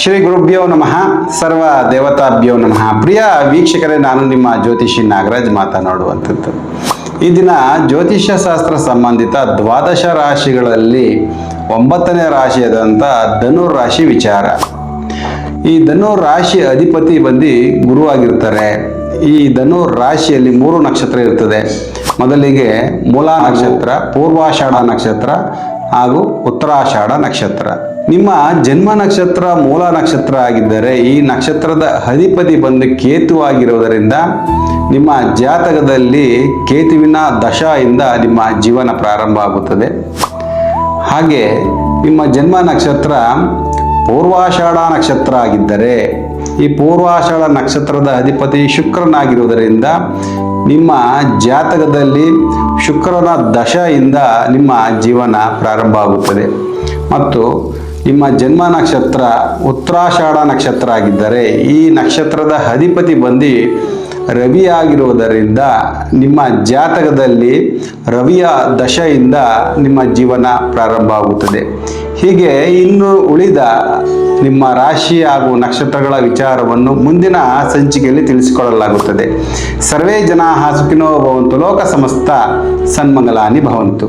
ಶ್ರೀ ಗುರುಭ್ಯೋ ನಮಃ. ಸರ್ವ ದೇವತಾಭ್ಯೋ ನಮಃ. ಪ್ರಿಯ ವೀಕ್ಷಕರೇ, ನಾನು ನಿಮ್ಮ ಜ್ಯೋತಿಷಿ ನಾಗರಾಜ್ ಮಾತನಾಡುವಂಥದ್ದು. ಈ ದಿನ ಜ್ಯೋತಿಷ್ಯ ಶಾಸ್ತ್ರ ಸಂಬಂಧಿತ ದ್ವಾದಶ ರಾಶಿಗಳಲ್ಲಿ 9ನೇ ರಾಶಿಯಾದಂಥ ಧನು ರಾಶಿ ವಿಚಾರ. ಈ ಧನು ರಾಶಿ ಅಧಿಪತಿ ಬಂದು ಗುರುವಾಗಿರ್ತಾರೆ. ಈ ಧನು ರಾಶಿಯಲ್ಲಿ 3 ನಕ್ಷತ್ರ ಇರ್ತದೆ. ಮೊದಲಿಗೆ ಮೂಲ ನಕ್ಷತ್ರ, ಪೂರ್ವಾಷಾಢ ನಕ್ಷತ್ರ ಹಾಗೂ ಉತ್ತರಾಷಾಢ ನಕ್ಷತ್ರ. ನಿಮ್ಮ ಜನ್ಮ ನಕ್ಷತ್ರ ಮೂಲ ನಕ್ಷತ್ರ ಆಗಿದ್ದರೆ ಈ ನಕ್ಷತ್ರದ ಅಧಿಪತಿ ಬಂದು ಕೇತುವಾಗಿರುವುದರಿಂದ ನಿಮ್ಮ ಜಾತಕದಲ್ಲಿ ಕೇತುವಿನ ದಶೆಯಿಂದ ನಿಮ್ಮ ಜೀವನ ಪ್ರಾರಂಭ ಆಗುತ್ತದೆ. ಹಾಗೆ ನಿಮ್ಮ ಜನ್ಮ ನಕ್ಷತ್ರ ಪೂರ್ವಾಷಾಢ ನಕ್ಷತ್ರ ಆಗಿದ್ದರೆ ಈ ಪೂರ್ವಾಷಾಢ ನಕ್ಷತ್ರದ ಅಧಿಪತಿ ಶುಕ್ರನಾಗಿರುವುದರಿಂದ ನಿಮ್ಮ ಜಾತಕದಲ್ಲಿ ಶುಕ್ರನ ದಶೆಯಿಂದ ನಿಮ್ಮ ಜೀವನ ಪ್ರಾರಂಭ ಆಗುತ್ತದೆ. ಮತ್ತು ನಿಮ್ಮ ಜನ್ಮ ನಕ್ಷತ್ರ ಉತ್ತರಾಷಾಢ ನಕ್ಷತ್ರ ಆಗಿದ್ದರೆ ಈ ನಕ್ಷತ್ರದ ಅಧಿಪತಿ ಬಂದು ರವಿ ಆಗಿರುವುದರಿಂದ ನಿಮ್ಮ ಜಾತಕದಲ್ಲಿ ರವಿಯ ದಶೆಯಿಂದ ನಿಮ್ಮ ಜೀವನ ಪ್ರಾರಂಭ ಆಗುತ್ತದೆ. ಹೀಗೆ ಇನ್ನು ಉಳಿದ ನಿಮ್ಮ ರಾಶಿ ಹಾಗೂ ನಕ್ಷತ್ರಗಳ ವಿಚಾರವನ್ನು ಮುಂದಿನ ಸಂಚಿಕೆಯಲ್ಲಿ ತಿಳಿಸಿಕೊಳ್ಳಲಾಗುತ್ತದೆ. ಸರ್ವೇ ಜನಾಃ ಸುಖಿನೋ ಭವಂತು. ಲೋಕ ಸಮಸ್ತ ಸನ್ಮಂಗಲಾನಿ ಭವಂತು.